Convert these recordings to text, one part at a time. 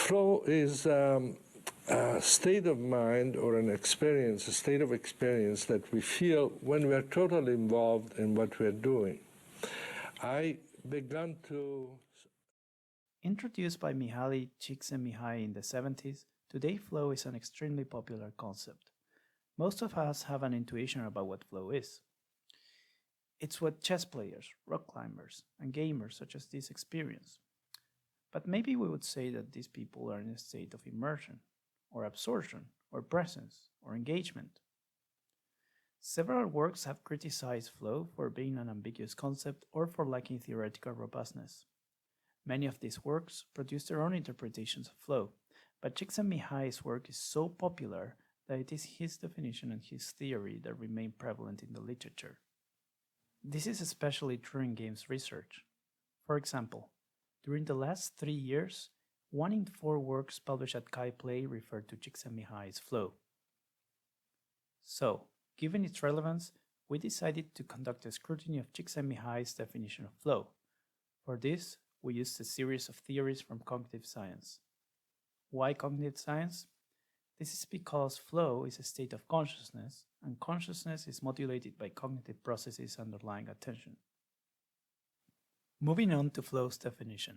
Flow is a state of mind or an experience, a state of experience that we feel when we're totally involved in what we're doing. I began to... Introduced by Mihaly Csikszentmihalyi in the 70s, today flow is an extremely popular concept. Most of us have an intuition about what flow is. It's what chess players, rock climbers, and gamers such as this experience. But maybe we would say that these people are in a state of immersion, or absorption, or presence, or engagement. Several works have criticized flow for being an ambiguous concept or for lacking theoretical robustness. Many of these works produce their own interpretations of flow, but Csikszentmihalyi's work is so popular that it is his definition and his theory that remain prevalent in the literature. This is especially true in games research. For example, during the last 3 years, 1 in 4 works published at KaiPlay referred to Csikszentmihalyi's flow. So, given its relevance, we decided to conduct a scrutiny of Csikszentmihalyi's definition of flow. For this, we used a series of theories from cognitive science. Why cognitive science? This is because flow is a state of consciousness, and consciousness is modulated by cognitive processes underlying attention. Moving on to flow's definition.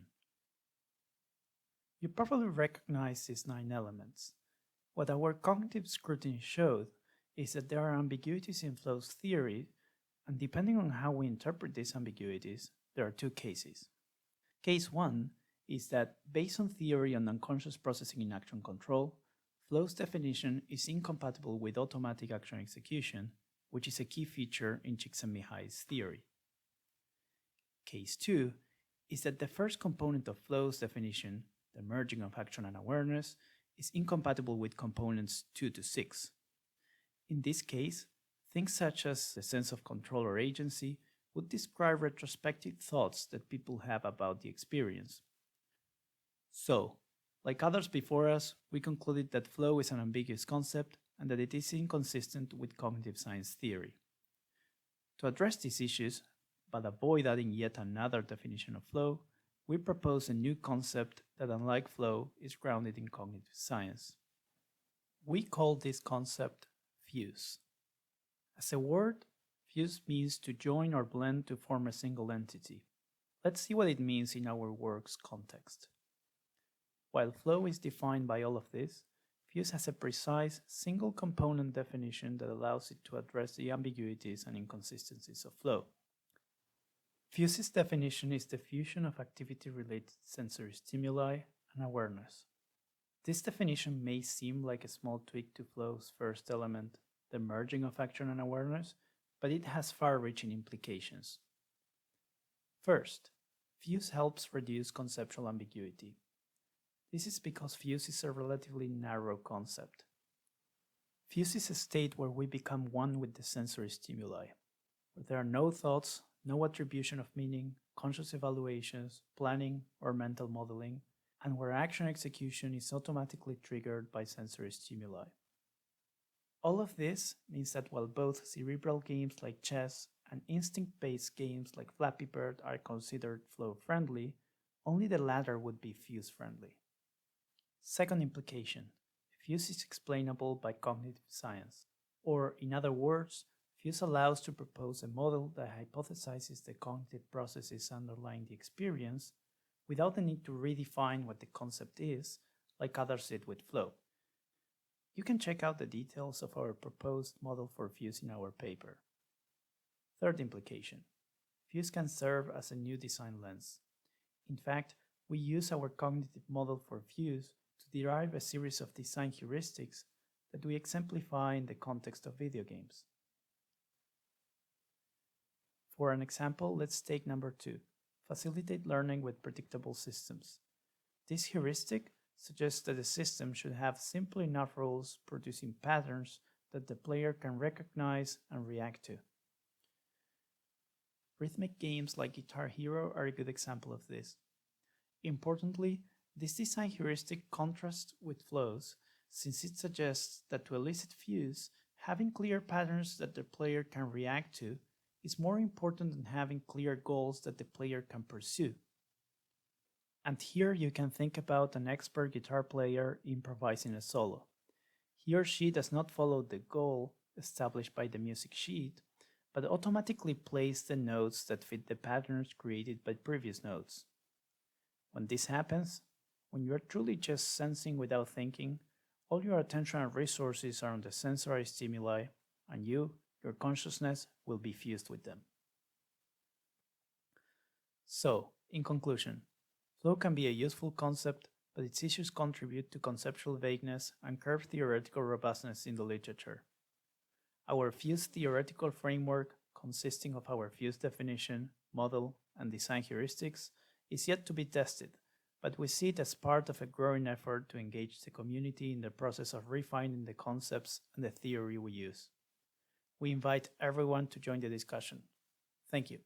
You probably recognize these 9 elements. What our cognitive scrutiny showed is that there are ambiguities in flow's theory, and depending on how we interpret these ambiguities, there are 2 cases. Case 1 is that, based on theory on unconscious processing in action control, flow's definition is incompatible with automatic action execution, which is a key feature in Csikszentmihalyi's theory. Case 2 is that the first component of flow's definition, the merging of action and awareness, is incompatible with components 2 to 6. In this case, things such as the sense of control or agency would describe retrospective thoughts that people have about the experience. So, like others before us, we concluded that flow is an ambiguous concept and that it is inconsistent with cognitive science theory. To address these issues, but avoid adding yet another definition of flow, we propose a new concept that, unlike flow, is grounded in cognitive science. We call this concept fuse. As a word, fuse means to join or blend to form a single entity. Let's see what it means in our work's context. While flow is defined by all of this, fuse has a precise single component definition that allows it to address the ambiguities and inconsistencies of flow. Fuse's definition is the fusion of activity-related sensory stimuli and awareness. This definition may seem like a small tweak to flow's first element, the merging of action and awareness, but it has far-reaching implications. First, fuse helps reduce conceptual ambiguity. This is because fuse is a relatively narrow concept. Fuse is a state where we become one with the sensory stimuli, where there are no thoughts, no attribution of meaning, conscious evaluations, planning, or mental modeling, and where action execution is automatically triggered by sensory stimuli. All of this means that while both cerebral games like chess and instinct-based games like Flappy Bird are considered flow-friendly, only the latter would be fuse-friendly. Second implication, fuse is explainable by cognitive science, or in other words, fuse allows to propose a model that hypothesizes the cognitive processes underlying the experience without the need to redefine what the concept is, like others did with flow. You can check out the details of our proposed model for fuse in our paper. Third implication, fuse can serve as a new design lens. In fact, we use our cognitive model for fuse to derive a series of design heuristics that we exemplify in the context of video games. For an example, let's take number 2, facilitate learning with predictable systems. This heuristic suggests that the system should have simple enough rules producing patterns that the player can recognize and react to. Rhythmic games like Guitar Hero are a good example of this. Importantly, this design heuristic contrasts with flows, since it suggests that to elicit fuse, having clear patterns that the player can react to is more important than having clear goals that the player can pursue. And here you can think about an expert guitar player improvising a solo. He or she does not follow the goal established by the music sheet, but automatically plays the notes that fit the patterns created by previous notes. When this happens, when you are truly just sensing without thinking, all your attention and resources are on the sensory stimuli, and your consciousness, will be fused with them. So, in conclusion, flow can be a useful concept, but its issues contribute to conceptual vagueness and curb theoretical robustness in the literature. Our fused theoretical framework, consisting of our fused definition, model, and design heuristics, is yet to be tested, but we see it as part of a growing effort to engage the community in the process of refining the concepts and the theory we use. We invite everyone to join the discussion. Thank you.